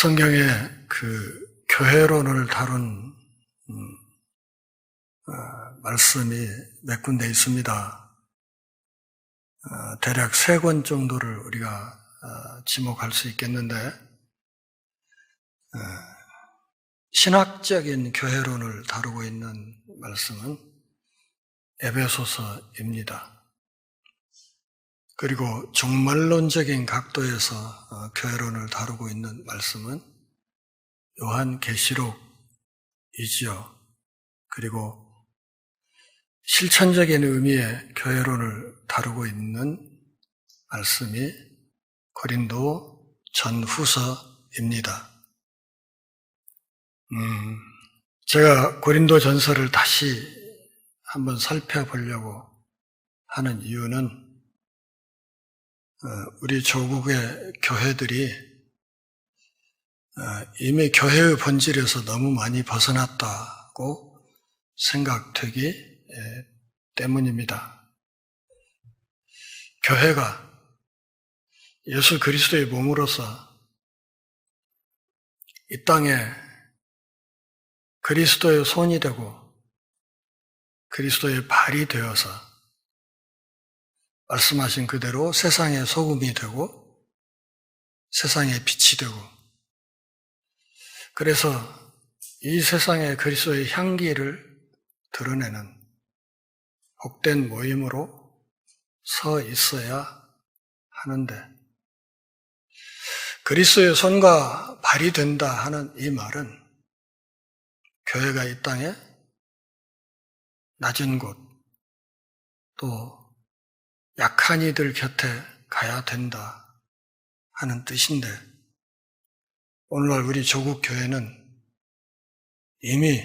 성경에 그 교회론을 다룬 말씀이 몇 군데 있습니다. 대략 3권 정도를 우리가 지목할 수 있겠는데, 신학적인 교회론을 다루고 있는 말씀은 에베소서입니다. 그리고 종말론적인 각도에서 교회론을 다루고 있는 말씀은 요한계시록이지요. 그리고 실천적인 의미의 교회론을 다루고 있는 말씀이 고린도 전후서입니다. 제가 고린도 전서를 다시 한번 살펴보려고 하는 이유는 우리 조국의 교회들이 이미 교회의 본질에서 너무 많이 벗어났다고 생각되기 때문입니다. 교회가 예수 그리스도의 몸으로서 이 땅에 그리스도의 손이 되고 그리스도의 발이 되어서 말씀하신 그대로 세상의 소금이 되고 세상의 빛이 되고, 그래서 이 세상에 그리스도의 향기를 드러내는 복된 모임으로 서 있어야 하는데, 그리스도의 손과 발이 된다 하는 이 말은 교회가 이 땅에 낮은 곳, 또 약한 이들 곁에 가야 된다 하는 뜻인데, 오늘날 우리 조국 교회는 이미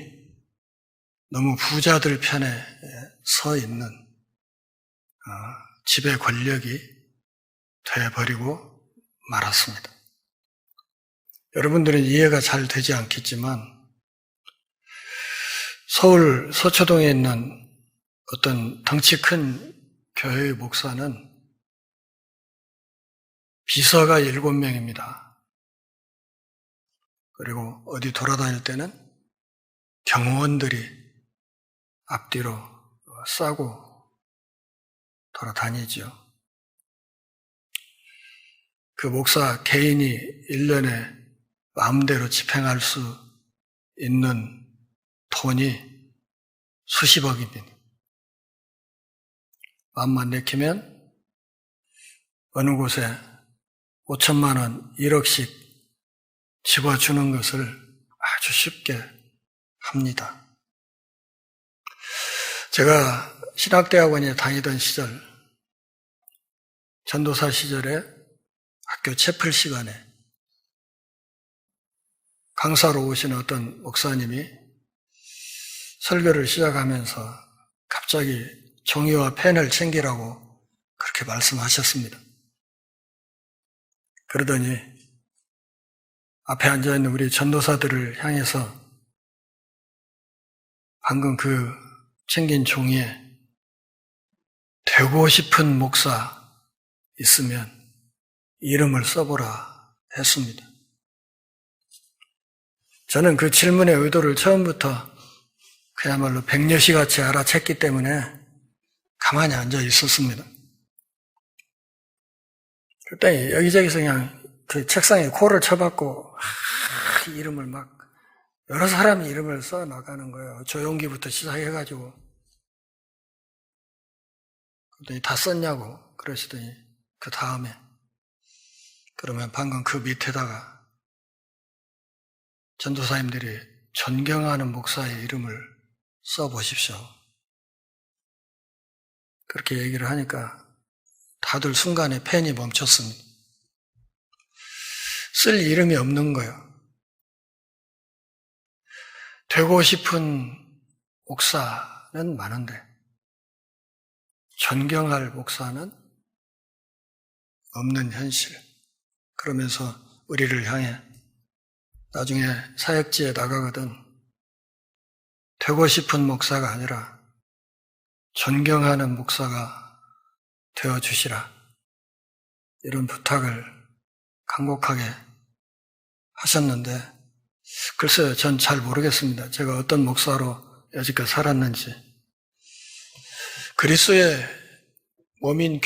너무 부자들 편에 서 있는 지배 권력이 되어버리고 말았습니다. 여러분들은 이해가 잘 되지 않겠지만, 서울 서초동에 있는 어떤 덩치 큰 교회의 목사는 비서가 7명입니다. 그리고 어디 돌아다닐 때는 경호원들이 앞뒤로 싸고 돌아다니죠. 그 목사 개인이 1년에 마음대로 집행할 수 있는 돈이 수십억입니다. 마음만 내키면 어느 곳에 5천만 원, 1억씩 집어주는 것을 아주 쉽게 합니다. 제가 신학대학원에 다니던 시절, 전도사 시절에 학교 채플 시간에 강사로 오신 어떤 목사님이 설교를 시작하면서 갑자기 종이와 펜을 챙기라고 그렇게 말씀하셨습니다. 그러더니 앞에 앉아있는 우리 전도사들을 향해서 방금 그 챙긴 종이에 되고 싶은 목사 있으면 이름을 써보라 했습니다. 저는 그 질문의 의도를 처음부터 그야말로 백려시같이 알아챘기 때문에 가만히 앉아 있었습니다. 그랬더니 여기저기서 그냥 그 책상에 코를 쳐박고 이름을 막 여러 사람이 이름을 써 나가는 거예요. 조용기부터 시작해가지고. 그랬더니 다 썼냐고 그러시더니 그 다음에 그러면 방금 그 밑에다가 전도사님들이 존경하는 목사의 이름을 써보십시오. 그렇게 얘기를 하니까 다들 순간에 펜이 멈췄습니다. 쓸 이름이 없는 거예요. 되고 싶은 목사는 많은데 존경할 목사는 없는 현실. 그러면서 우리를 향해 나중에 사역지에 나가거든 되고 싶은 목사가 아니라 존경하는 목사가 되어주시라, 이런 부탁을 간곡하게 하셨는데, 글쎄요, 전 잘 모르겠습니다. 제가 어떤 목사로 여지껏 살았는지. 그리스도의 몸인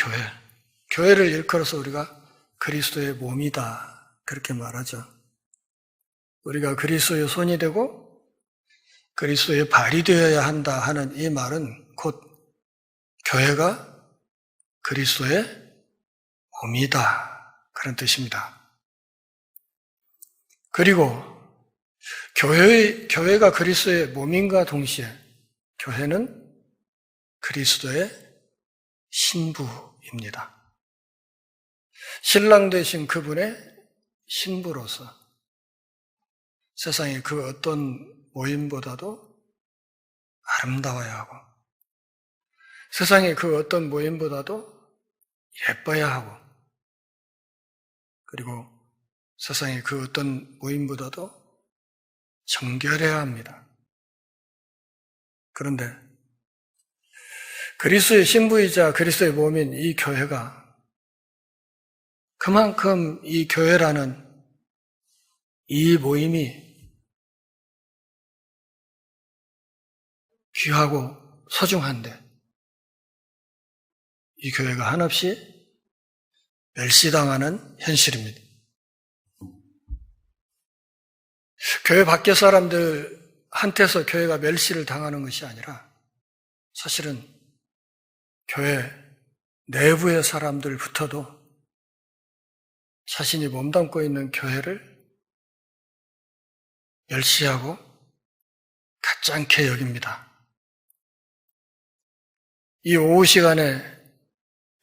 교회를 일컬어서 우리가 그리스도의 몸이다, 그렇게 말하죠. 우리가 그리스도의 손이 되고 그리스도의 발이 되어야 한다 하는 이 말은 곧 교회가 그리스도의 몸이다, 그런 뜻입니다. 그리고 교회가 그리스도의 몸인과 동시에 교회는 그리스도의 신부입니다. 신랑 되신 그분의 신부로서 세상의 그 어떤 모임보다도 아름다워야 하고, 세상의 그 어떤 모임보다도 예뻐야 하고, 그리고 세상의 그 어떤 모임보다도 정결해야 합니다. 그런데 그리스도의 신부이자 그리스도의 몸인 이 교회가 그만큼 이 교회라는 이 모임이 귀하고 소중한데 이 교회가 한없이 멸시당하는 현실입니다. 교회 밖의 사람들한테서 교회가 멸시를 당하는 것이 아니라 사실은 교회 내부의 사람들부터도 자신이 몸담고 있는 교회를 멸시하고 가짜않게 여깁니다. 이 오후 시간에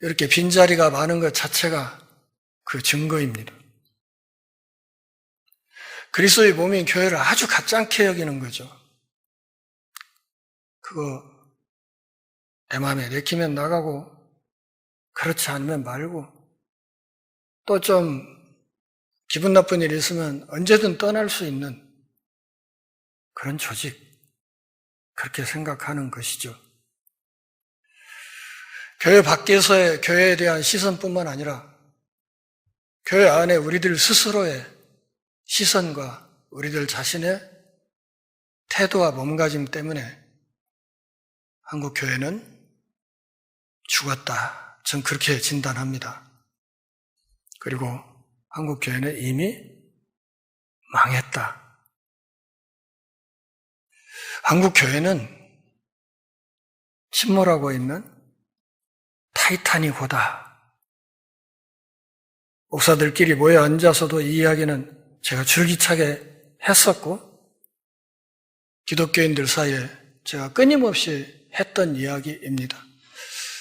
이렇게 빈자리가 많은 것 자체가 그 증거입니다. 그리스도의 몸인 교회를 아주 가짜않게 여기는 거죠. 그거 내 마음에 내키면 나가고 그렇지 않으면 말고 또 좀 기분 나쁜 일이 있으면 언제든 떠날 수 있는 그런 조직, 그렇게 생각하는 것이죠. 교회 밖에서의 교회에 대한 시선뿐만 아니라 교회 안에 우리들 스스로의 시선과 우리들 자신의 태도와 몸가짐 때문에 한국 교회는 죽었다. 전 그렇게 진단합니다. 그리고 한국 교회는 이미 망했다. 한국 교회는 침몰하고 있는 타이타닉호다. 목사들끼리 모여 앉아서도 이 이야기는 제가 줄기차게 했었고 기독교인들 사이에 제가 끊임없이 했던 이야기입니다.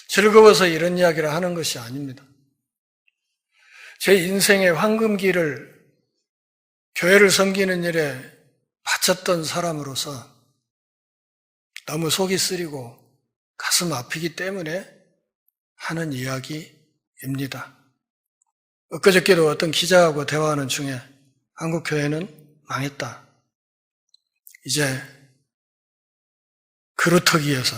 즐거워서 이런 이야기를 하는 것이 아닙니다. 제 인생의 황금기를 교회를 섬기는 일에 바쳤던 사람으로서 너무 속이 쓰리고 가슴 아프기 때문에 하는 이야기입니다. 엊그저께도 어떤 기자하고 대화하는 중에 한국 교회는 망했다. 이제 그루터기에서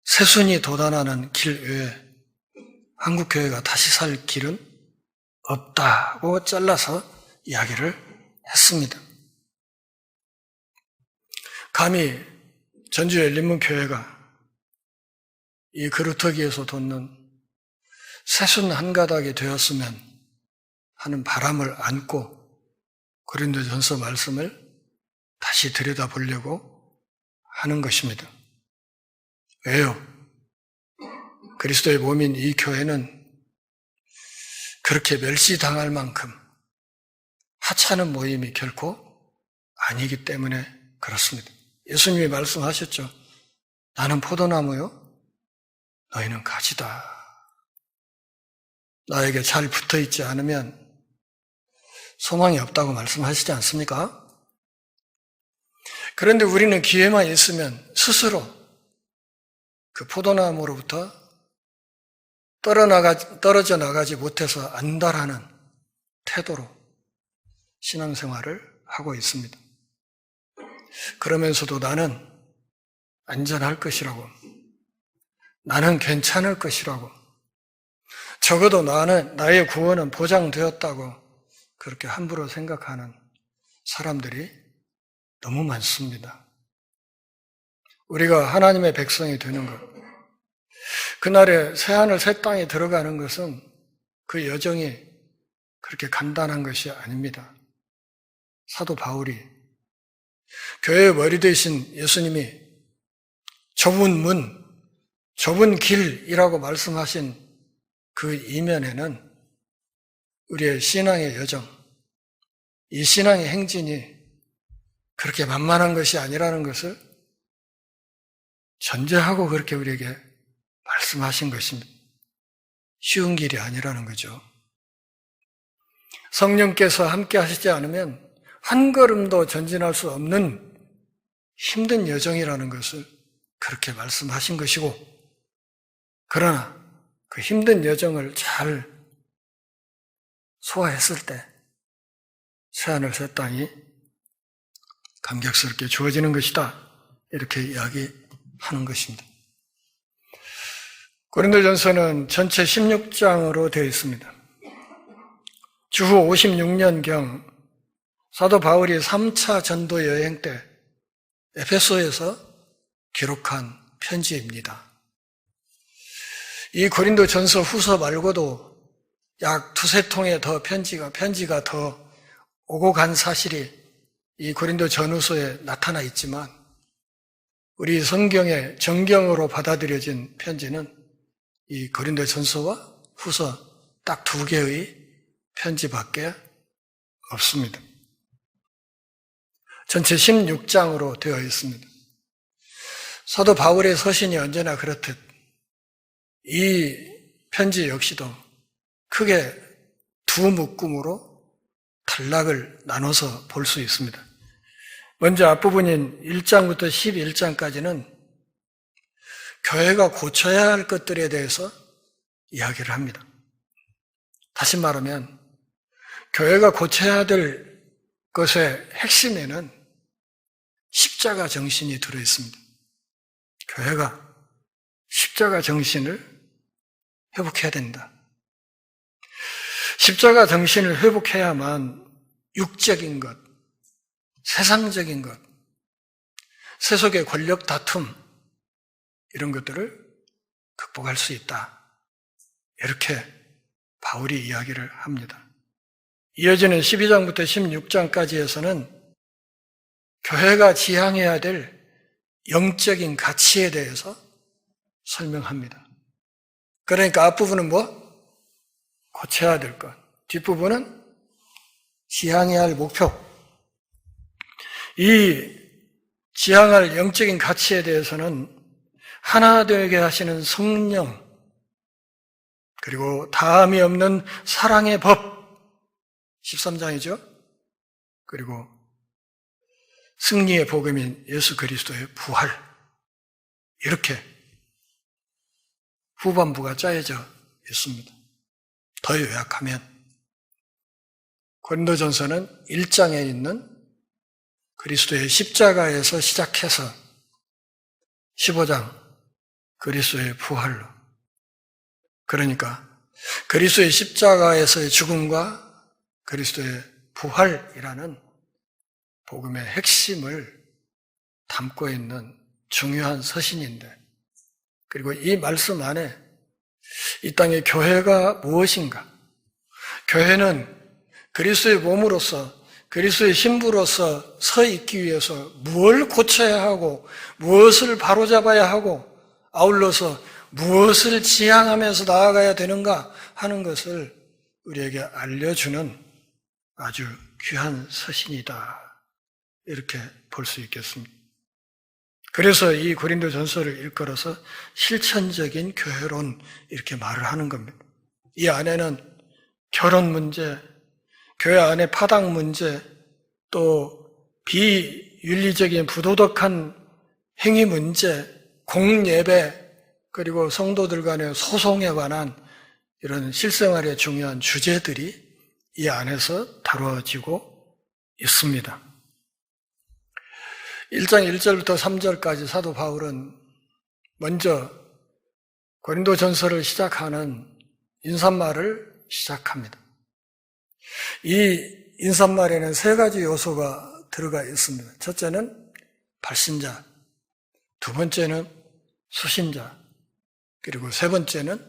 새순이 돋아나는 길 외에 한국 교회가 다시 살 길은 없다고 잘라서 이야기를 했습니다. 감히 전주 열린문교회가 이 그루터기에서 돋는 새순 한 가닥이 되었으면 하는 바람을 안고 고린도전서 말씀을 다시 들여다보려고 하는 것입니다. 왜요? 그리스도의 몸인 이 교회는 그렇게 멸시당할 만큼 하찮은 모임이 결코 아니기 때문에 그렇습니다. 예수님이 말씀하셨죠. 나는 포도나무요, 너희는 가지다. 나에게 잘 붙어있지 않으면 소망이 없다고 말씀하시지 않습니까? 그런데 우리는 기회만 있으면 스스로 그 포도나무로부터 떨어져 나가지 못해서 안달하는 태도로 신앙생활을 하고 있습니다. 그러면서도 나는 안전할 것이라고, 나는 괜찮을 것이라고, 적어도 나의 구원은 보장되었다고 그렇게 함부로 생각하는 사람들이 너무 많습니다. 우리가 하나님의 백성이 되는 것, 그날에 새하늘 새 땅에 들어가는 것은 그 여정이 그렇게 간단한 것이 아닙니다. 사도 바울이 교회의 머리 되신 예수님이 좁은 문, 좁은 길이라고 말씀하신 그 이면에는 우리의 신앙의 여정, 이 신앙의 행진이 그렇게 만만한 것이 아니라는 것을 전제하고 그렇게 우리에게 말씀하신 것입니다. 쉬운 길이 아니라는 거죠. 성령께서 함께 하시지 않으면 한 걸음도 전진할 수 없는 힘든 여정이라는 것을 그렇게 말씀하신 것이고, 그러나 그 힘든 여정을 잘 소화했을 때 새하늘 새 땅이 감격스럽게 주어지는 것이다, 이렇게 이야기하는 것입니다. 고린도전서는 전체 16장으로 되어 있습니다. 주후 56년경 사도 바울이 3차 전도 여행 때 에베소에서 기록한 편지입니다. 이 고린도전서 후서 말고도 약 두세 통의 더 편지가 더 오고 간 사실이 이 고린도 전후서에 나타나 있지만, 우리 성경의 정경으로 받아들여진 편지는 이 고린도 전서와 후서 딱 두 개의 편지밖에 없습니다. 전체 16장으로 되어 있습니다. 사도 바울의 서신이 언제나 그렇듯 이 편지 역시도 크게 두 묶음으로 단락을 나눠서 볼 수 있습니다. 먼저 앞부분인 1장부터 11장까지는 교회가 고쳐야 할 것들에 대해서 이야기를 합니다. 다시 말하면 교회가 고쳐야 될 것의 핵심에는 십자가 정신이 들어있습니다. 교회가 십자가 정신을 회복해야 된다. 십자가 정신을 회복해야만 육적인 것, 세상적인 것, 세속의 권력 다툼, 이런 것들을 극복할 수 있다, 이렇게 바울이 이야기를 합니다. 이어지는 12장부터 16장까지에서는 교회가 지향해야 될 영적인 가치에 대해서 설명합니다. 그러니까 앞부분은 고쳐야 될 것, 뒷부분은 지향해야 할 목표. 이 지향할 영적인 가치에 대해서는 하나 되게 하시는 성령, 그리고 다함이 없는 사랑의 법, 13장이죠. 그리고 승리의 복음인 예수 그리스도의 부활, 이렇게 후반부가 짜여져 있습니다. 더 요약하면 고린도전서는 1장에 있는 그리스도의 십자가에서 시작해서 15장 그리스도의 부활로, 그러니까 그리스도의 십자가에서의 죽음과 그리스도의 부활이라는 복음의 핵심을 담고 있는 중요한 서신인데, 그리고 이 말씀 안에 이 땅의 교회가 무엇인가, 교회는 그리스도의 몸으로서, 그리스도의 신부로서 서 있기 위해서 무엇을 고쳐야 하고 무엇을 바로잡아야 하고 아울러서 무엇을 지향하면서 나아가야 되는가 하는 것을 우리에게 알려주는 아주 귀한 서신이다, 이렇게 볼 수 있겠습니다. 그래서 이 고린도 전서를 일컬어서 실천적인 교회론, 이렇게 말을 하는 겁니다. 이 안에는 결혼 문제, 교회 안의 파당 문제, 또 비윤리적인 부도덕한 행위 문제, 공예배, 그리고 성도들 간의 소송에 관한 이런 실생활의 중요한 주제들이 이 안에서 다뤄지고 있습니다. 1장 1절부터 3절까지 사도 바울은 먼저 고린도 전서를 시작하는 인사말을 시작합니다. 이 인사말에는 세 가지 요소가 들어가 있습니다. 첫째는 발신자, 두 번째는 수신자, 그리고 세 번째는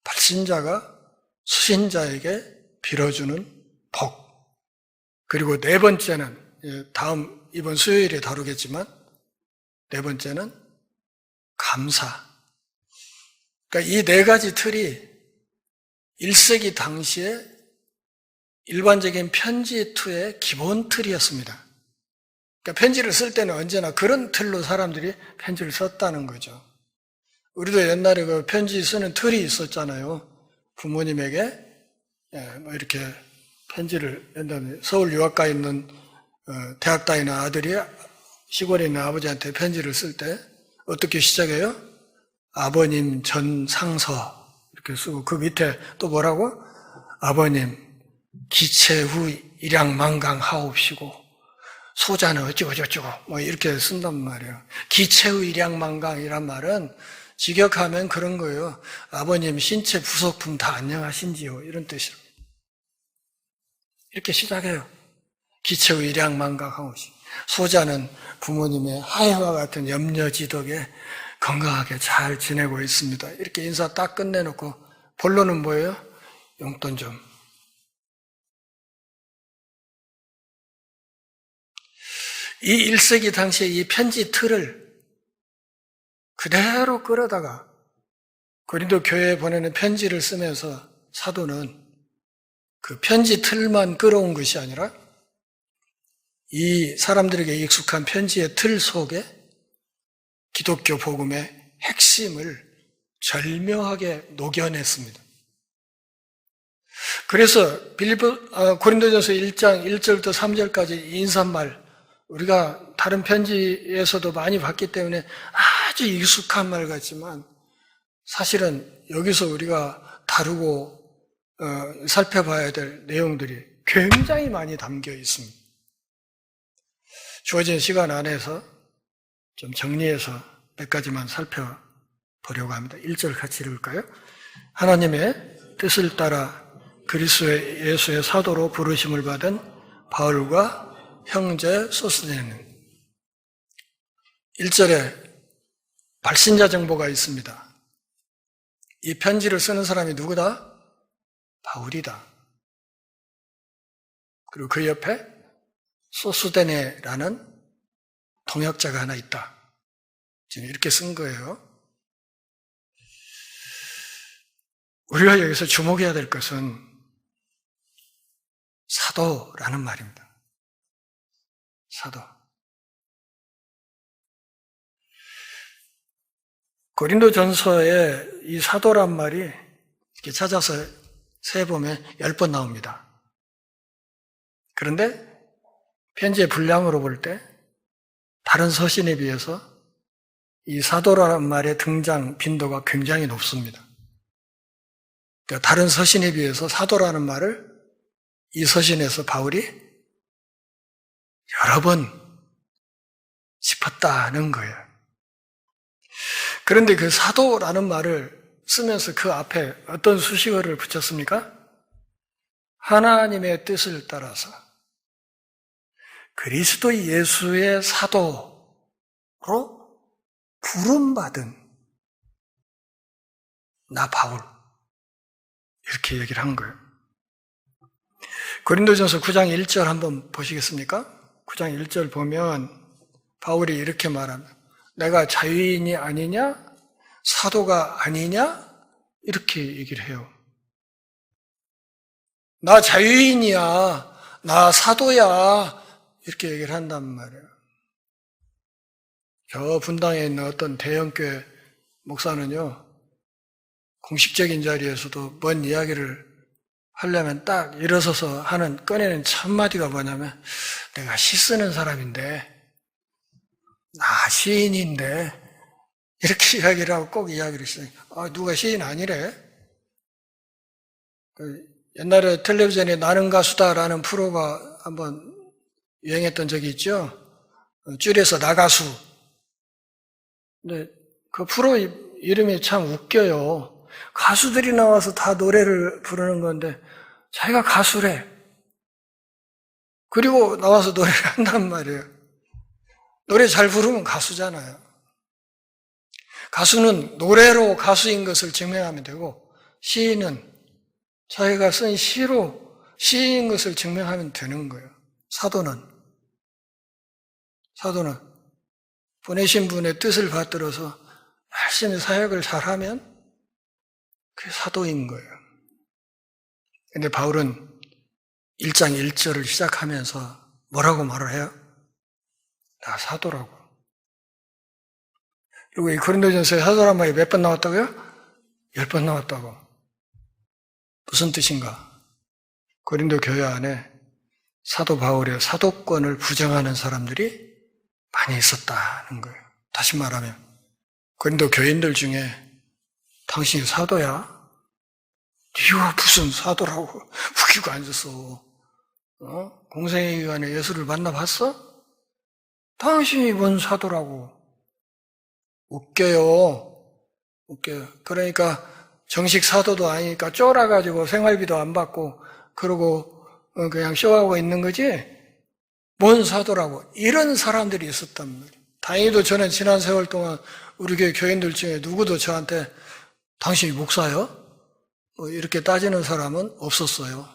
발신자가 수신자에게 빌어주는 복, 그리고 네 번째는 이번 수요일에 다루겠지만 네 번째는 감사. 그러니까 이 네 가지 틀이 1세기 당시에 일반적인 편지 투의 기본 틀이었습니다. 그러니까 편지를 쓸 때는 언제나 그런 틀로 사람들이 편지를 썼다는 거죠. 우리도 옛날에 그 편지 쓰는 틀이 있었잖아요. 부모님에게 이렇게 편지를, 옛날에 서울 유학가 있는 대학 다니는 아들이 시골에 있는 아버지한테 편지를 쓸 때 어떻게 시작해요? 아버님 전 상서 이렇게 쓰고 그 밑에 또 뭐라고? 아버님 기체 후 일양만강하옵시고 소자는 어쩌고저쩌고 뭐 이렇게 쓴단 말이에요. 기체 후 일양만강이란 말은 직역하면 그런 거예요. 아버님 신체 부속품 다 안녕하신지요? 이런 뜻이에요. 이렇게 시작해요. 기체 후 일양만강하옵시고 소자는 부모님의 하해와 같은 염려지 덕에 건강하게 잘 지내고 있습니다. 이렇게 인사 딱 끝내놓고 본론은 뭐예요? 용돈 좀. 이 1세기 당시에 이 편지 틀을 그대로 끌어다가 고린도 교회에 보내는 편지를 쓰면서 사도는 그 편지 틀만 끌어온 것이 아니라 이 사람들에게 익숙한 편지의 틀 속에 기독교 복음의 핵심을 절묘하게 녹여냈습니다. 그래서 고린도전서 1장 1절부터 3절까지 인사말, 우리가 다른 편지에서도 많이 봤기 때문에 아주 익숙한 말 같지만 사실은 여기서 우리가 다루고 살펴봐야 될 내용들이 굉장히 많이 담겨 있습니다. 주어진 시간 안에서 좀 정리해서 몇 가지만 살펴보려고 합니다. 1절 같이 읽을까요? 하나님의 뜻을 따라 그리스도 예수의 사도로 부르심을 받은 바울과 형제 소스데는 1절에 발신자 정보가 있습니다. 이 편지를 쓰는 사람이 누구다? 바울이다. 그리고 그 옆에 소스데네라는 동역자가 하나 있다. 지금 이렇게 쓴 거예요. 우리가 여기서 주목해야 될 것은 사도라는 말입니다. 사도. 고린도전서에 이 사도란 말이 이렇게 찾아서 세보면 10번 나옵니다. 그런데 편지의 분량으로 볼 때 다른 서신에 비해서 이 사도라는 말의 등장 빈도가 굉장히 높습니다. 그러니까 다른 서신에 비해서 사도라는 말을 이 서신에서 바울이 여러 번 짚었다는 거예요. 그런데 그 사도라는 말을 쓰면서 그 앞에 어떤 수식어를 붙였습니까? 하나님의 뜻을 따라서 그리스도 예수의 사도로 부름받은 나 바울, 이렇게 얘기를 한 거예요. 고린도전서 9장 1절 한번 보시겠습니까? 9장 1절 보면 바울이 이렇게 말합니다. 내가 자유인이 아니냐? 사도가 아니냐? 이렇게 얘기를 해요. 나 자유인이야. 나 사도야. 이렇게 얘기를 한단 말이에요. 저 분당에 있는 어떤 대형교회 목사는요, 공식적인 자리에서도 뭔 이야기를 하려면 딱 일어서서 꺼내는 첫 마디가 뭐냐면, 내가 시 쓰는 사람인데, 나 시인인데, 이렇게 이야기를 하고 꼭 이야기를 했어요. 누가 시인 아니래? 옛날에 텔레비전에 나는 가수다라는 프로가 한번 유행했던 적이 있죠? 줄여서 나가수. 근데 그 프로 이름이 참 웃겨요. 가수들이 나와서 다 노래를 부르는 건데 자기가 가수래. 그리고 나와서 노래를 한단 말이에요. 노래 잘 부르면 가수잖아요. 가수는 노래로 가수인 것을 증명하면 되고, 시인은 자기가 쓴 시로 시인인 것을 증명하면 되는 거예요. 사도는 보내신 분의 뜻을 받들어서 열심히 사역을 잘하면 그게 사도인 거예요. 근데 바울은 1장 1절을 시작하면서 뭐라고 말을 해요? 나 사도라고. 그리고 이 고린도전서에 사도란 말이 몇 번 나왔다고요? 10번 나왔다고. 무슨 뜻인가? 고린도 교회 안에 사도 바울의 사도권을 부정하는 사람들이 많이 있었다는 거예요. 다시 말하면 고린도 교인들 중에 당신이 사도야? 네가 무슨 사도라고 웃기고 앉았어. 공생의 기간에 예수를 만나봤어? 당신이 뭔 사도라고. 웃겨요. 그러니까 정식 사도도 아니니까 쫄아가지고 생활비도 안 받고 그러고 그냥 쇼하고 있는 거지? 뭔 사도라고. 이런 사람들이 있었단 말이에요. 다행히도 저는 지난 세월 동안 우리 교회 교인들 중에 누구도 저한테 당신이 목사요? 이렇게 따지는 사람은 없었어요.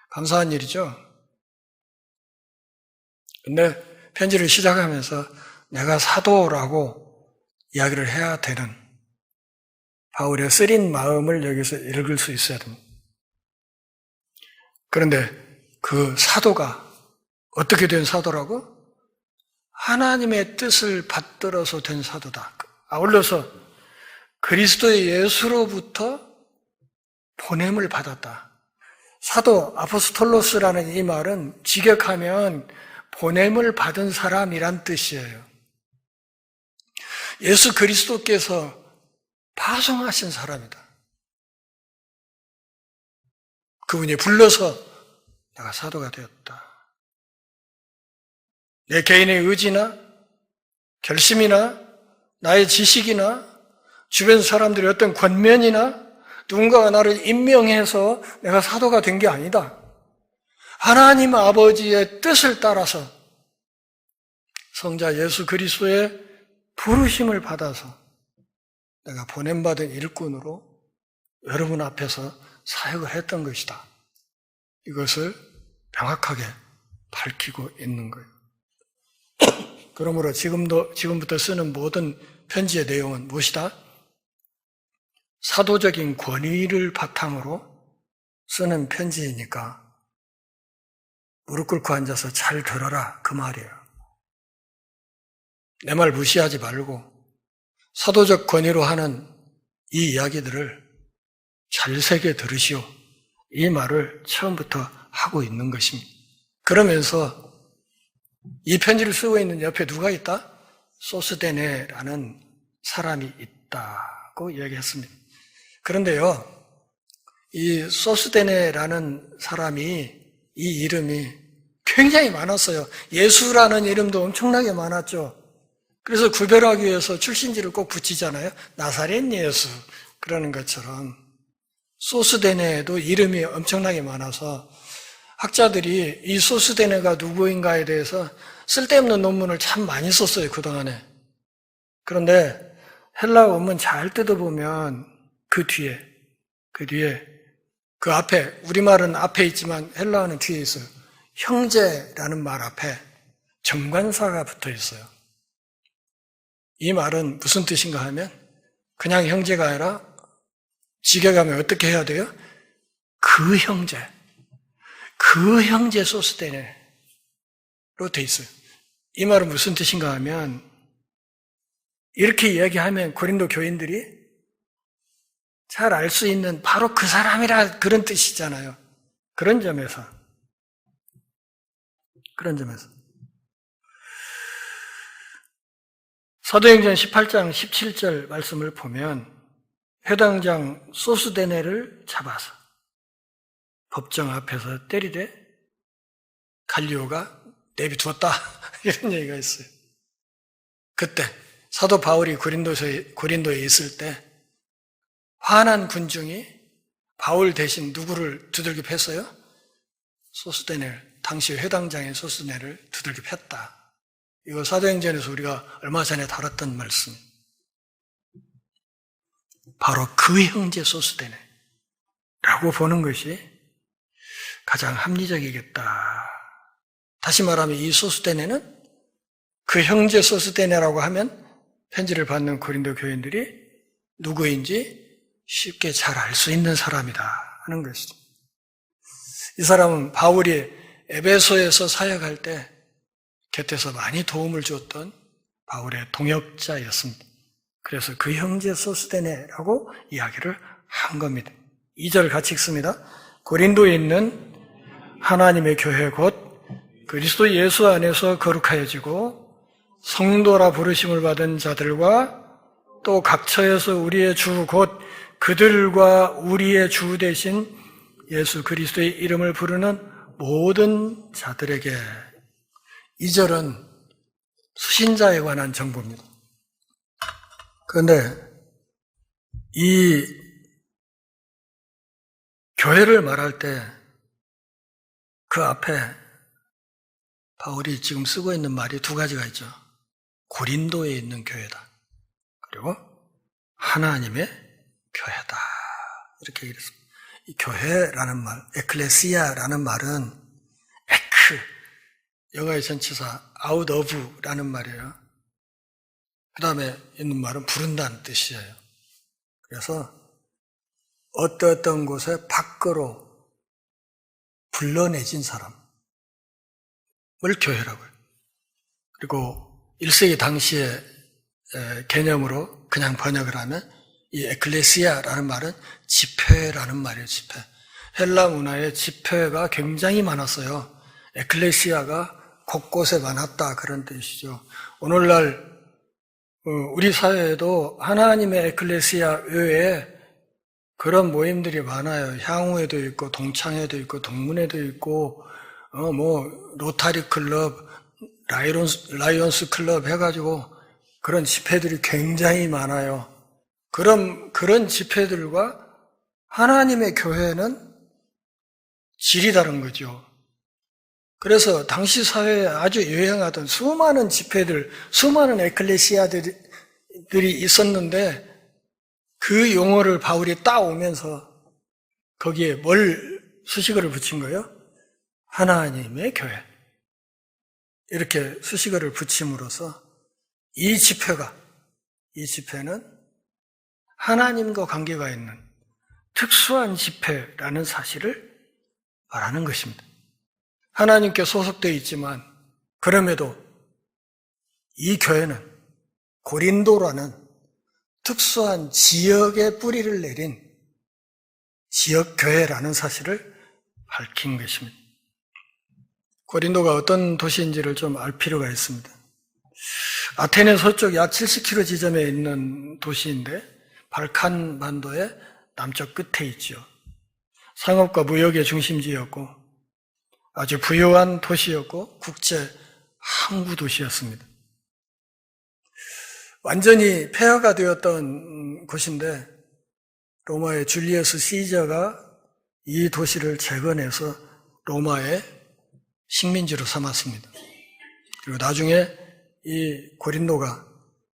감사한 일이죠. 근데 편지를 시작하면서 내가 사도라고 이야기를 해야 되는 바울의 쓰린 마음을 여기서 읽을 수 있어야 됩니다. 그런데 그 사도가 어떻게 된 사도라고? 하나님의 뜻을 받들어서 된 사도다. 아울러서 그리스도의 예수로부터 보냄을 받았다. 사도 아포스톨로스라는 이 말은 직역하면 보냄을 받은 사람이란 뜻이에요. 예수 그리스도께서 파송하신 사람이다. 그분이 불러서 내가 사도가 되었다. 내 개인의 의지나 결심이나 나의 지식이나 주변 사람들의 어떤 권면이나 누군가가 나를 임명해서 내가 사도가 된 게 아니다. 하나님 아버지의 뜻을 따라서 성자 예수 그리스도의 부르심을 받아서 내가 보냄받은 일꾼으로 여러분 앞에서 사역을 했던 것이다. 이것을 명확하게 밝히고 있는 거예요. 그러므로 지금부터 쓰는 모든 편지의 내용은 무엇이다? 사도적인 권위를 바탕으로 쓰는 편지이니까 무릎 꿇고 앉아서 잘 들어라 그 말이에요. 내 말 무시하지 말고 사도적 권위로 하는 이 이야기들을 잘 새겨 들으시오. 이 말을 처음부터 하고 있는 것입니다. 그러면서 이 편지를 쓰고 있는 옆에 누가 있다? 소스데네라는 사람이 있다고 이야기했습니다. 그런데요, 이 소스데네라는 사람이 이 이름이 굉장히 많았어요. 예수라는 이름도 엄청나게 많았죠. 그래서 구별하기 위해서 출신지를 꼭 붙이잖아요. 나사렛 예수 그러는 것처럼 소스데네에도 이름이 엄청나게 많아서 학자들이 이 소스데네가 누구인가에 대해서 쓸데없는 논문을 참 많이 썼어요, 그동안에. 그런데 헬라 원문 잘 뜯어보면 그 뒤에, 그 앞에, 우리말은 앞에 있지만 헬라어는 뒤에 있어요. 형제라는 말 앞에 정관사가 붙어 있어요. 이 말은 무슨 뜻인가 하면 그냥 형제가 아니라 직역하면 어떻게 해야 돼요? 그 형제 소스데네로 돼 있어요. 이 말은 무슨 뜻인가 하면 이렇게 이야기하면 고린도 교인들이 잘 알 수 있는 바로 그 사람이라 그런 뜻이잖아요. 그런 점에서 사도행전 18장 17절 말씀을 보면 회당장 소스데네를 잡아서 법정 앞에서 때리되 갈리오가 내비두었다 이런 얘기가 있어요. 그때 사도 바울이 고린도에 있을 때 화난 군중이 바울 대신 누구를 두들겨 팼어요? 소스데네를, 당시 회당장인 소스데네를 두들겨 팼다. 이거 사도행전에서 우리가 얼마 전에 다뤘던 말씀. 바로 그 형제 소스데네라고 보는 것이 가장 합리적이겠다. 다시 말하면 이 소스데네는 그 형제 소스데네라고 하면 편지를 받는 고린도 교인들이 누구인지 쉽게 잘 알 수 있는 사람이다 하는 것이죠. 이 사람은 바울이 에베소에서 사역할 때 곁에서 많이 도움을 줬던 바울의 동역자였습니다. 그래서 그 형제 소스데네라고 이야기를 한 겁니다. 2절 같이 읽습니다. 고린도에 있는 하나님의 교회 곧 그리스도 예수 안에서 거룩하여지고 성도라 부르심을 받은 자들과 또 각처에서 우리의 주 곧 그들과 우리의 주 대신 예수 그리스도의 이름을 부르는 모든 자들에게. 2절은 수신자에 관한 정보입니다. 그런데 이 교회를 말할 때 그 앞에 바울이 지금 쓰고 있는 말이 두 가지가 있죠. 고린도에 있는 교회다. 그리고 하나님의 교회다. 이렇게 얘기했습니다. 이 교회라는 말, 에클레시아라는 말은 에크, 영어의 전치사 out of라는 말이에요. 그 다음에 있는 말은 부른다는 뜻이에요. 그래서 어떤 곳에 밖으로 불러내진 사람을 교회라고 해요. 그리고 1세기 당시의 개념으로 그냥 번역을 하면 이 에클레시아라는 말은 집회라는 말이에요. 집회. 헬라 문화에 집회가 굉장히 많았어요. 에클레시아가 곳곳에 많았다 그런 뜻이죠. 오늘날 우리 사회에도 하나님의 에클레시아 외에 그런 모임들이 많아요. 향후에도 있고 동창회도 있고 동문회도 있고 로타리 클럽, 라이온스 클럽 해가지고 그런 집회들이 굉장히 많아요. 그런 집회들과 하나님의 교회는 질이 다른 거죠. 그래서 당시 사회에 아주 유행하던 수많은 집회들, 수많은 에클레시아들이 있었는데 그 용어를 바울이 따오면서 거기에 뭘 수식어를 붙인 거예요? 하나님의 교회. 이렇게 수식어를 붙임으로써 이 집회는 하나님과 관계가 있는 특수한 집회라는 사실을 말하는 것입니다. 하나님께 소속되어 있지만 그럼에도 이 교회는 고린도라는 특수한 지역에 뿌리를 내린 지역교회라는 사실을 밝힌 것입니다. 고린도가 어떤 도시인지를 좀 알 필요가 있습니다. 아테네 서쪽 약 70km 지점에 있는 도시인데 발칸 반도의 남쪽 끝에 있죠. 상업과 무역의 중심지였고 아주 부유한 도시였고 국제 항구 도시였습니다. 완전히 폐허가 되었던 곳인데 로마의 줄리어스 시저가 이 도시를 재건해서 로마의 식민지로 삼았습니다. 그리고 나중에 이 고린도가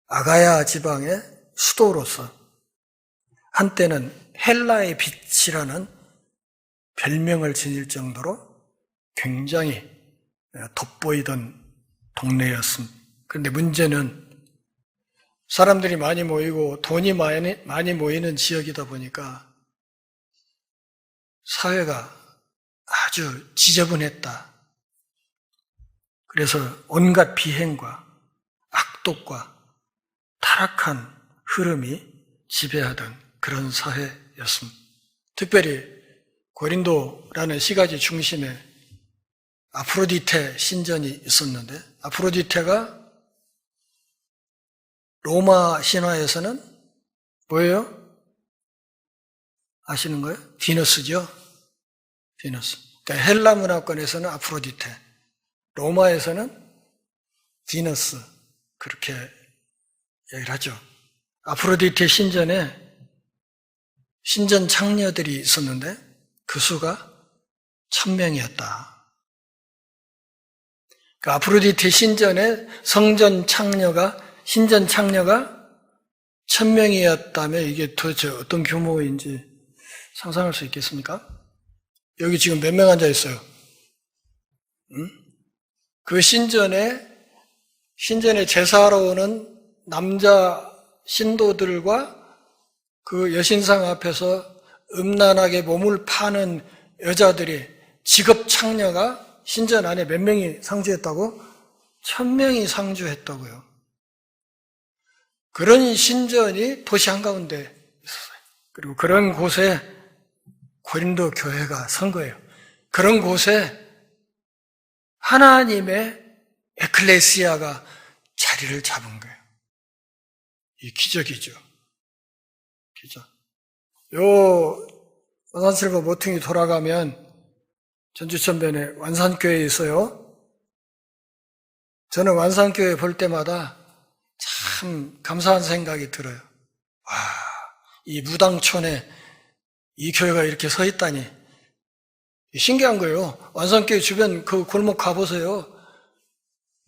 아가야 지방의 수도로서 한때는 헬라의 빛이라는 별명을 지닐 정도로 굉장히 돋보이던 동네였습니다. 그런데 문제는 사람들이 많이 모이고 돈이 많이 모이는 지역이다 보니까 사회가 아주 지저분했다. 그래서 온갖 비행과 악독과 타락한 흐름이 지배하던 그런 사회였습니다. 특별히 고린도라는 시가지 중심에 아프로디테 신전이 있었는데 아프로디테가 로마 신화에서는 뭐예요? 아시는 거예요? 비너스죠? 비너스. 그러니까 헬라 문화권에서는 아프로디테, 로마에서는 비너스 그렇게 얘기를 하죠. 아프로디테 신전에 신전 창녀들이 있었는데 그 수가 1000명이었다. 그 아프로디테 신전의 성전 창녀가, 신전 창녀가 1000명이었다면 이게 도대체 어떤 규모인지 상상할 수 있겠습니까? 여기 지금 몇 명 앉아 있어요? 응? 그 신전에 제사하러 오는 남자 신도들과 그 여신상 앞에서 음란하게 몸을 파는 여자들이, 직업 창녀가 신전 안에 몇 명이 상주했다고? 1000명이 상주했다고요. 그런 신전이 도시 한가운데 있었어요. 그리고 그런 곳에 고린도 교회가 선 거예요. 그런 곳에 하나님의 에클레시아가 자리를 잡은 거예요. 이 기적이죠. 기적. 요 완산실버 모퉁이 돌아가면 전주천변에 완산교회 있어요. 저는 완산교회 볼 때마다 참 감사한 생각이 들어요. 와, 이 무당촌에 이 교회가 이렇게 서 있다니 신기한 거예요. 완산교회 주변 그 골목 가보세요.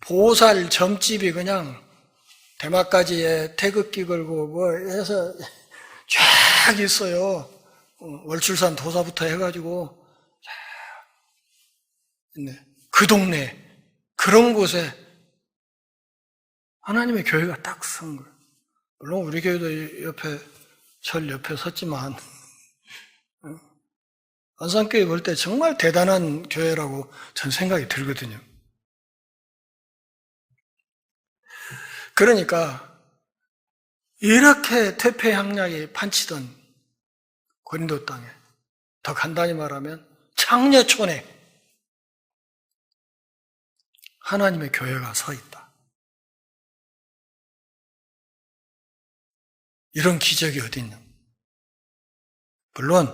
보살 점집이 그냥 대마까지에 태극기 걸고 뭐 해서 쫙 있어요. 월출산 도사부터 해가지고 쫙 있네. 그 동네 그런 곳에 하나님의 교회가 딱 선 거예요. 물론 우리 교회도 옆에 절 옆에 섰지만 안산교회 볼 때 정말 대단한 교회라고 전 생각이 들거든요. 그러니까 이렇게 퇴폐향락이 판치던 고린도 땅에, 더 간단히 말하면 창녀촌에 하나님의 교회가 서 있다. 이런 기적이 어디 있냐? 물론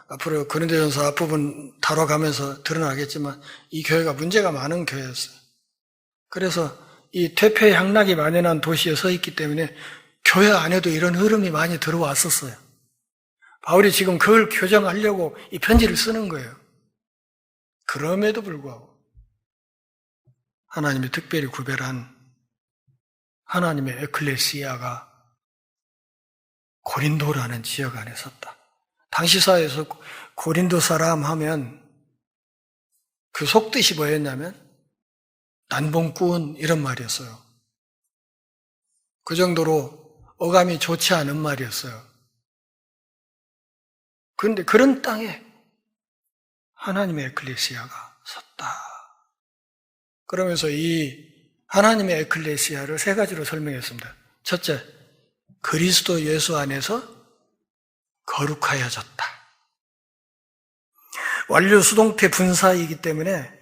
앞으로 고린도전서 앞부분 다뤄가면서 드러나겠지만 이 교회가 문제가 많은 교회였어요. 그래서 이 퇴폐향락이 만연한 도시에 서 있기 때문에 교회 안에도 이런 흐름이 많이 들어왔었어요. 바울이 지금 그걸 교정하려고 이 편지를 쓰는 거예요. 그럼에도 불구하고 하나님이 특별히 구별한 하나님의 에클레시아가 고린도라는 지역 안에 섰다. 당시 사회에서 고린도 사람 하면 그 속뜻이 뭐였냐면 난봉꾼 이런 말이었어요. 그 정도로 어감이 좋지 않은 말이었어요. 그런데 그런 땅에 하나님의 에클레시아가 섰다. 그러면서 이 하나님의 에클레시아를 세 가지로 설명했습니다. 첫째, 그리스도 예수 안에서 거룩하여졌다. 완료 수동태 분사이기 때문에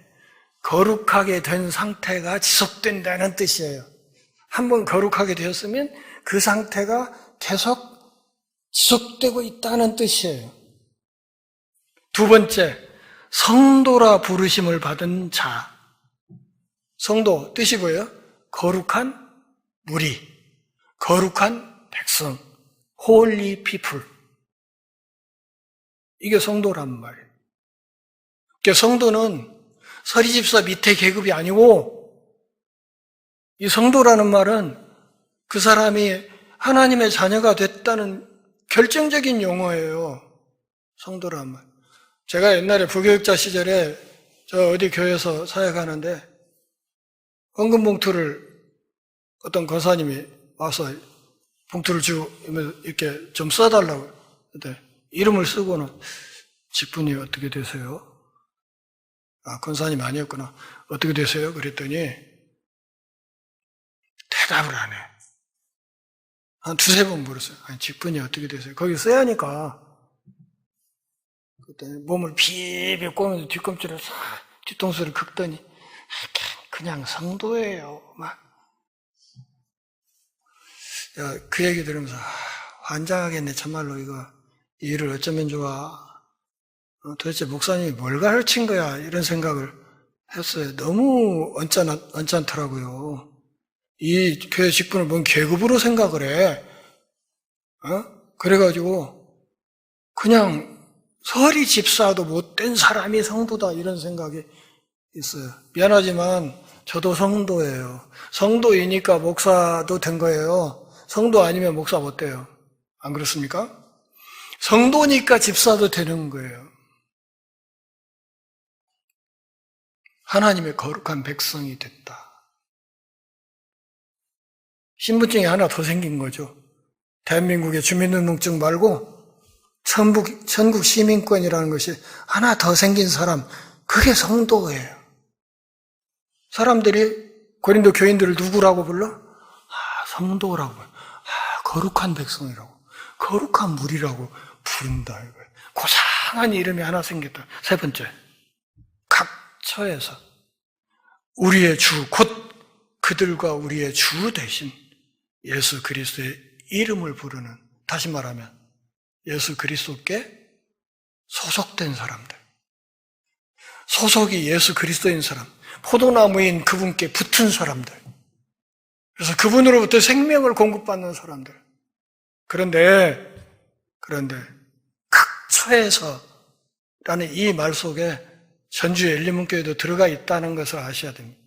거룩하게 된 상태가 지속된다는 뜻이에요. 한번 거룩하게 되었으면 그 상태가 계속 지속되고 있다는 뜻이에요. 두 번째, 성도라 부르심을 받은 자. 성도, 뜻이 뭐예요? 거룩한 무리, 거룩한 백성, holy people. 이게 성도란 말이에요. 그러니까 성도는 서리집사 밑에 계급이 아니고 이 성도라는 말은 그 사람이 하나님의 자녀가 됐다는 결정적인 용어예요. 성도라는 말. 제가 옛날에 부교육자 시절에 저 어디 교회에서 사역하는데 헌금 봉투를 어떤 권사님이 와서 봉투를 주고 이렇게 좀 써달라고 했는데 이름을 쓰고는 직분이 어떻게 되세요? 아, 권사님 아니었구나. 어떻게 되세요? 그랬더니 대답을 안 해. 한 두세 번 물었어요. 아니, 직분이 어떻게 되세요? 거기 써야 하니까. 그때 몸을 비비 꼬면서 뒤꿈치를 싹 뒤통수를 긁더니 그냥 성도예요. 막. 그 얘기 들으면서 환장하겠네. 참말로 이거 이 일을 어쩌면 좋아. 도대체 목사님이 뭘 가르친 거야? 이런 생각을 했어요. 너무 언짢더라고요. 이 교회 직분을 뭔 계급으로 생각을 해. 그래가지고 그냥 서리 집사도 못된 사람이 성도다 이런 생각이 있어요. 미안하지만 저도 성도예요. 성도이니까 목사도 된 거예요. 성도 아니면 목사 못 돼요. 안 그렇습니까? 성도니까 집사도 되는 거예요. 하나님의 거룩한 백성이 됐다. 신분증이 하나 더 생긴 거죠. 대한민국의 주민등록증 말고 전국 시민권이라는 것이 하나 더 생긴 사람, 그게 성도예요. 사람들이 고린도 교인들을 누구라고 불러? 성도라고 불러. 거룩한 백성이라고, 거룩한 무리라고 부른다 이거예요. 고상한 이름이 하나 생겼다. 세 번째, 각 처에서 우리의 주, 곧 그들과 우리의 주 대신 예수 그리스도의 이름을 부르는, 다시 말하면 예수 그리스도께 소속된 사람들, 소속이 예수 그리스도인 사람, 포도나무인 그분께 붙은 사람들, 그래서 그분으로부터 생명을 공급받는 사람들. 그런데 각처에서라는 이 말 속에 전주 엘리문교회도 들어가 있다는 것을 아셔야 됩니다.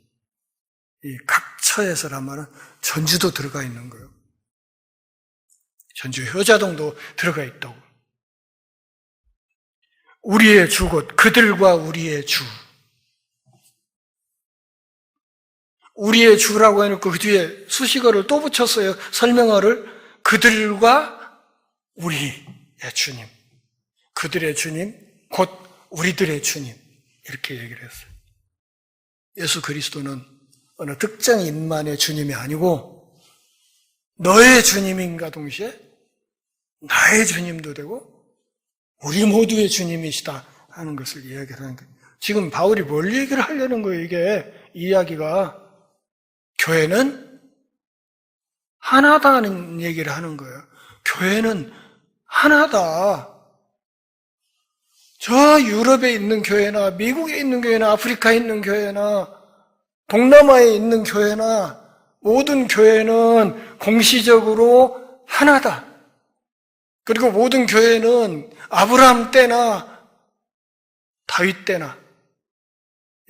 이 각처에서란 말은 전주도 들어가 있는 거예요. 전주 효자동도 들어가 있다고. 우리의 주, 곧 그들과 우리의 주. 우리의 주라고 해놓고 그 뒤에 수식어를 또 붙였어요. 설명어를. 그들과 우리의 주님. 그들의 주님, 곧 우리들의 주님. 이렇게 얘기를 했어요. 예수 그리스도는 어느 특정 인만의 주님이 아니고 너의 주님인가 동시에 나의 주님도 되고 우리 모두의 주님이시다 하는 것을 이야기하는 거예요. 지금 바울이 뭘 얘기를 하려는 거예요? 이게 이야기가 교회는 하나다는 얘기를 하는 거예요. 교회는 하나다. 저 유럽에 있는 교회나 미국에 있는 교회나 아프리카에 있는 교회나 동남아에 있는 교회나 모든 교회는 공시적으로 하나다. 그리고 모든 교회는 아브라함 때나 다윗 때나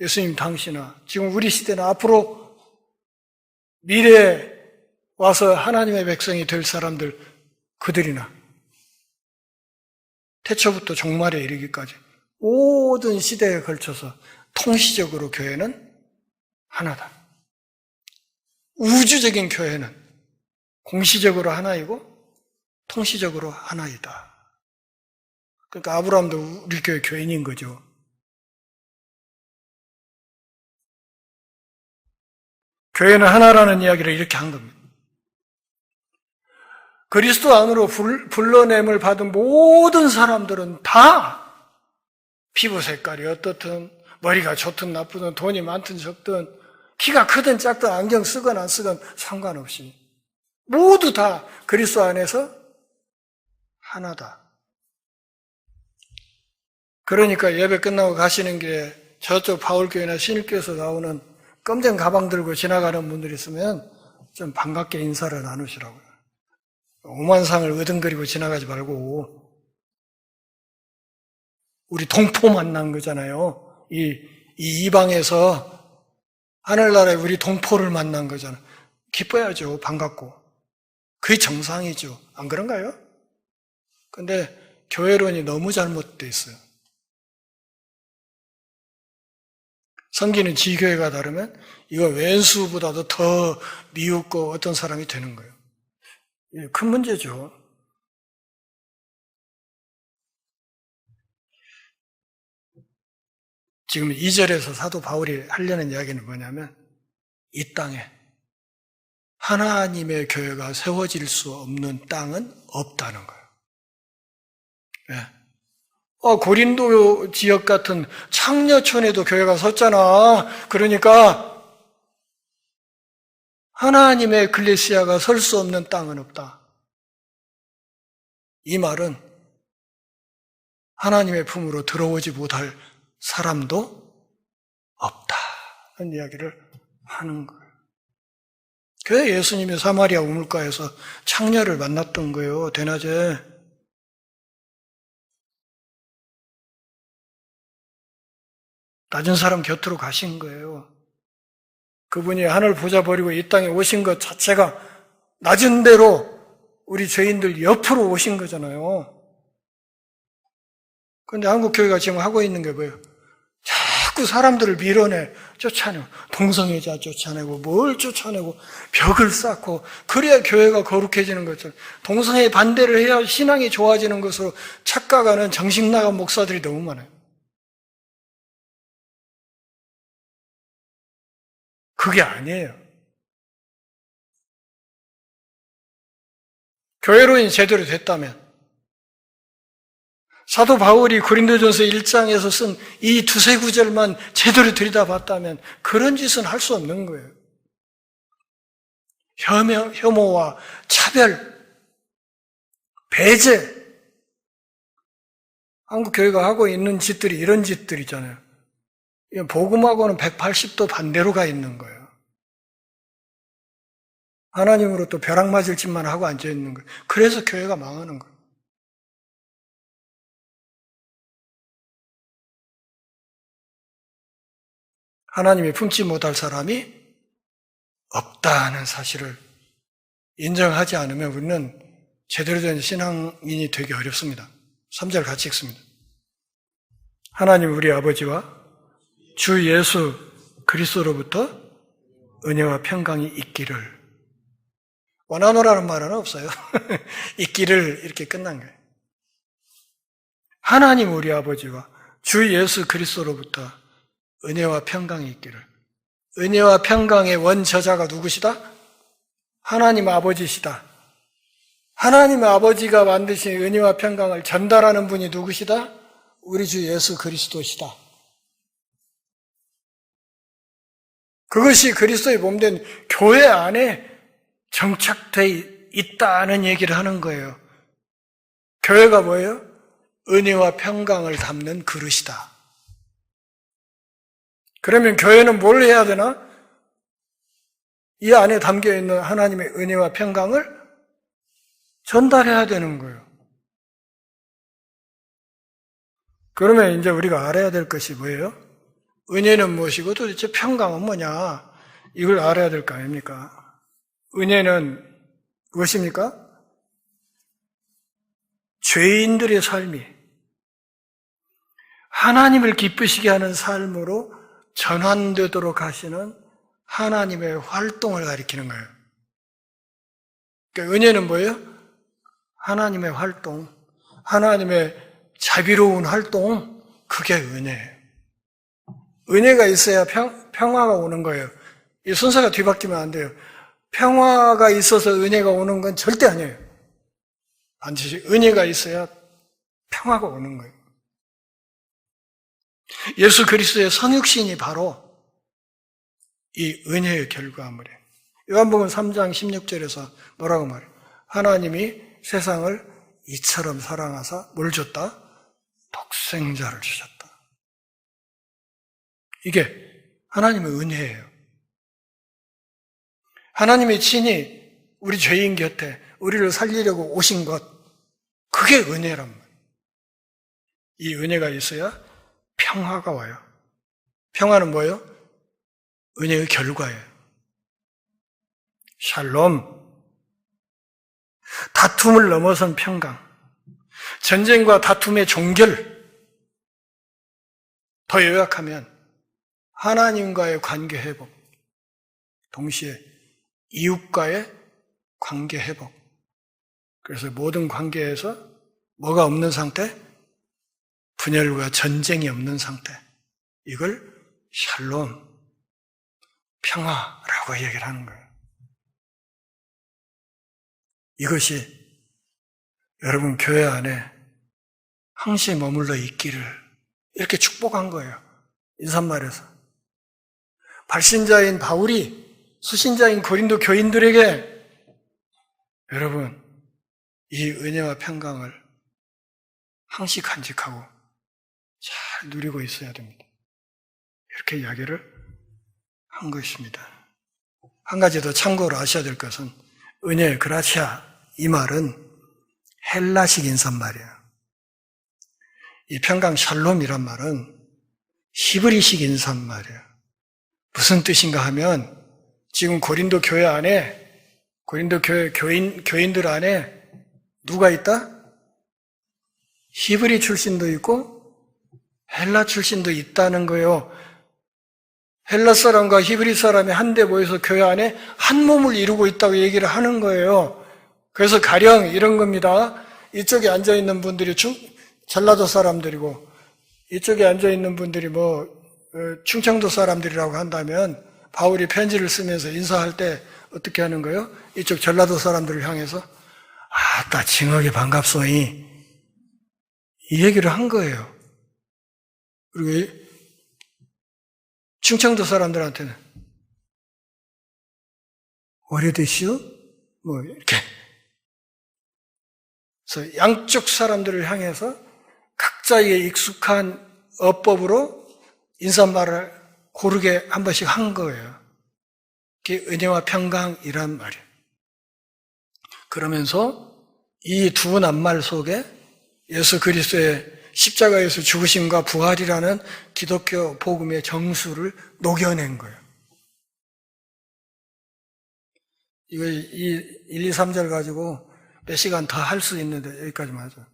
예수님 당시나 지금 우리 시대나 앞으로 미래에 와서 하나님의 백성이 될 사람들 그들이나 태초부터 종말에 이르기까지 모든 시대에 걸쳐서 통시적으로 교회는 하나다. 우주적인 교회는 공시적으로 하나이고 통시적으로 하나이다. 그러니까 아브라함도 우리 교회 교인인 거죠. 교회는 하나라는 이야기를 이렇게 한 겁니다. 그리스도 안으로 불러냄을 받은 모든 사람들은 다 피부 색깔이 어떻든 머리가 좋든 나쁘든 돈이 많든 적든 키가 크든 작든 안경 쓰건 안 쓰건 상관없이 모두 다 그리스도 안에서 하나다. 그러니까 예배 끝나고 가시는 길에 저쪽 바울교회나 신일교에서 나오는 검정 가방 들고 지나가는 분들이 있으면 좀 반갑게 인사를 나누시라고요. 오만상을 으등거리고 지나가지 말고 우리 동포 만난 거잖아요. 이 이방에서 하늘나라에 우리 동포를 만난 거잖아요. 기뻐야죠. 반갑고. 그게 정상이죠. 안 그런가요? 근데 교회론이 너무 잘못되어 있어요. 섬기는 지교회가 다르면 이거 왼수보다도 더 미웃고 어떤 사람이 되는 거예요. 큰 문제죠. 지금 2절에서 사도 바울이 하려는 이야기는 뭐냐면 이 땅에 하나님의 교회가 세워질 수 없는 땅은 없다는 거예요. 네. 고린도 지역 같은 창녀촌에도 교회가 섰잖아. 그러니까 하나님의 에클레시아가 설 수 없는 땅은 없다. 이 말은 하나님의 품으로 들어오지 못할 사람도 없다는 이야기를 하는 거예요. 그래 예수님이 사마리아 우물가에서 창녀를 만났던 거예요. 대낮에. 낮은 사람 곁으로 가신 거예요. 그분이 하늘 보좌 버리고 이 땅에 오신 것 자체가 낮은 대로 우리 죄인들 옆으로 오신 거잖아요. 그런데 한국교회가 지금 하고 있는 게 뭐예요? 자꾸 사람들을 밀어내, 쫓아내고, 동성애자 쫓아내고, 뭘 쫓아내고, 벽을 쌓고, 그래야 교회가 거룩해지는 것처럼, 동성애 반대를 해야 신앙이 좋아지는 것으로 착각하는 정신 나간 목사들이 너무 많아요. 그게 아니에요. 교회론이 제대로 됐다면, 사도 바울이 고린도전서 1장에서 쓴 이 두세 구절만 제대로 들여다봤다면 그런 짓은 할 수 없는 거예요. 혐오와 차별, 배제. 한국 교회가 하고 있는 짓들이 이런 짓들이잖아요. 복음하고는 180도 반대로 가 있는 거예요. 하나님으로 또 벼락 맞을 짓만 하고 앉아 있는 거예요. 그래서 교회가 망하는 거예요. 하나님이 품지 못할 사람이 없다는 사실을 인정하지 않으면 우리는 제대로 된 신앙인이 되기 어렵습니다. 3절 같이 읽습니다. 하나님 우리 아버지와 주 예수 그리스도로부터 은혜와 평강이 있기를. 원하노라는 말은 없어요. 있기를 이렇게 끝난 거예요. 하나님 우리 아버지와 주 예수 그리스도로부터 은혜와 평강이 있기를. 은혜와 평강의 원저자가 누구시다? 하나님 아버지시다. 하나님 아버지가 만드신 은혜와 평강을 전달하는 분이 누구시다? 우리 주 예수 그리스도시다. 그것이 그리스도의 몸된 교회 안에 정착되어 있다는 얘기를 하는 거예요. 교회가 뭐예요? 은혜와 평강을 담는 그릇이다. 그러면 교회는 뭘 해야 되나? 이 안에 담겨있는 하나님의 은혜와 평강을 전달해야 되는 거예요. 그러면 이제 우리가 알아야 될 것이 뭐예요? 은혜는 무엇이고 도대체 평강은 뭐냐? 이걸 알아야 될 거 아닙니까? 은혜는 무엇입니까? 죄인들의 삶이 하나님을 기쁘시게 하는 삶으로 전환되도록 하시는 하나님의 활동을 가리키는 거예요. 그러니까 은혜는 뭐예요? 하나님의 활동, 하나님의 자비로운 활동, 그게 은혜예요. 은혜가 있어야 평화가 오는 거예요. 이 순서가 뒤바뀌면 안 돼요. 평화가 있어서 은혜가 오는 건 절대 아니에요. 반드시 은혜가 있어야 평화가 오는 거예요. 예수 그리스도의 성육신이 바로 이 은혜의 결과물이에요. 요한복음 3장 16절에서 뭐라고 말해요? 하나님이 세상을 이처럼 사랑하사 뭘 줬다? 독생자를 주셨다. 이게 하나님의 은혜예요. 하나님의 친히 우리 죄인 곁에 우리를 살리려고 오신 것, 그게 은혜란 말이에요. 이 은혜가 있어야 평화가 와요. 평화는 뭐예요? 은혜의 결과예요. 샬롬. 다툼을 넘어선 평강. 전쟁과 다툼의 종결. 더 요약하면 하나님과의 관계 회복. 동시에 이웃과의 관계 회복. 그래서 모든 관계에서 뭐가 없는 상태? 분열과 전쟁이 없는 상태. 이걸 샬롬, 평화라고 얘기를 하는 거예요. 이것이 여러분 교회 안에 항시 머물러 있기를 이렇게 축복한 거예요. 인사말에서. 발신자인 바울이 수신자인 고린도 교인들에게 여러분 이 은혜와 평강을 항시 간직하고 잘 누리고 있어야 됩니다. 이렇게 이야기를 한 것입니다. 한 가지 더 참고로 아셔야 될 것은 은혜, 그라치아 이 말은 헬라식 인사말이에요. 이 평강 샬롬이란 말은 히브리식 인사말이에요. 무슨 뜻인가 하면 지금 고린도 교회 안에 고린도 교회 교인들 안에 누가 있다? 히브리 출신도 있고 헬라 출신도 있다는 거예요. 헬라 사람과 히브리 사람이 한데 모여서 교회 안에 한 몸을 이루고 있다고 얘기를 하는 거예요. 그래서 가령 이런 겁니다. 이쪽에 앉아있는 분들이 전라도 사람들이고 이쪽에 앉아있는 분들이 충청도 사람들이라고 한다면 바울이 편지를 쓰면서 인사할 때 어떻게 하는 거예요? 이쪽 전라도 사람들을 향해서 아따 징하게 반갑소이 이 얘기를 한 거예요. 그리고 충청도 사람들한테는 오래되시오? 이렇게. 그래서 양쪽 사람들을 향해서 각자의 익숙한 어법으로 인사말을 고르게 한 번씩 한 거예요. 그게 은혜와 평강이란 말이에요. 그러면서 이 두 낱말 속에 예수 그리스도의 십자가에서 죽으심과 부활이라는 기독교 복음의 정수를 녹여낸 거예요. 이거 이 1, 2, 3절 가지고 몇 시간 더 할 수 있는데 여기까지만 하죠.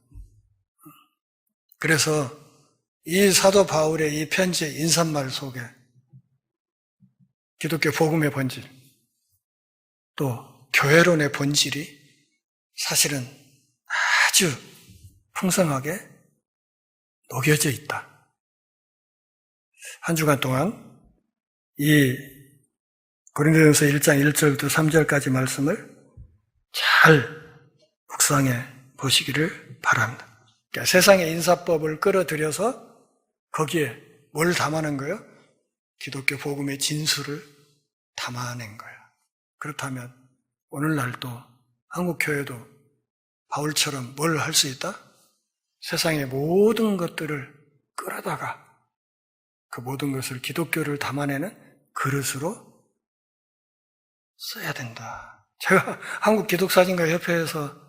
그래서 이 사도 바울의 이 편지의 인사말 속에 기독교 복음의 본질, 또 교회론의 본질이 사실은 아주 풍성하게 녹여져 있다. 한 주간 동안 이 고린도전서 1장 1절부터 3절까지 말씀을 잘 묵상해 보시기를 바랍니다. 그러니까 세상의 인사법을 끌어들여서 거기에 뭘 담아낸 거예요? 기독교 복음의 진수를 담아낸 거예요. 그렇다면 오늘날도 한국 교회도 바울처럼 뭘 할 수 있다? 세상의 모든 것들을 끌어다가 그 모든 것을 기독교를 담아내는 그릇으로 써야 된다. 제가 한국 기독사진가 협회에서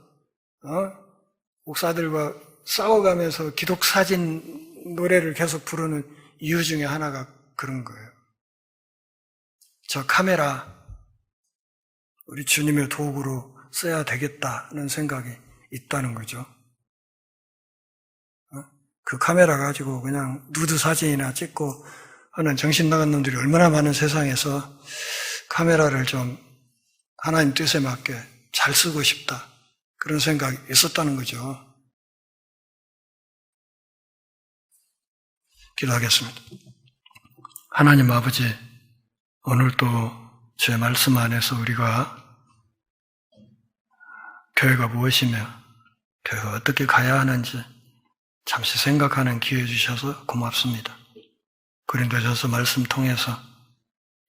목사들과 싸워가면서 기독사진 노래를 계속 부르는 이유 중에 하나가 그런 거예요. 저 카메라 우리 주님의 도구로 써야 되겠다는 생각이 있다는 거죠. 그 카메라 가지고 그냥 누드 사진이나 찍고 하는 정신 나간 놈들이 얼마나 많은 세상에서 카메라를 좀 하나님 뜻에 맞게 잘 쓰고 싶다. 그런 생각이 있었다는 거죠. 기도하겠습니다. 하나님 아버지, 오늘도 제 말씀 안에서 우리가 교회가 무엇이며 교회가 어떻게 가야 하는지 잠시 생각하는 기회 주셔서 고맙습니다. 고린도전서 말씀 통해서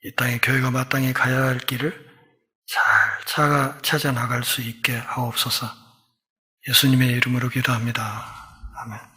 이 땅에 교회가 마땅히 가야 할 길을 잘 찾아 나갈 수 있게 하옵소서. 예수님의 이름으로 기도합니다. 아멘.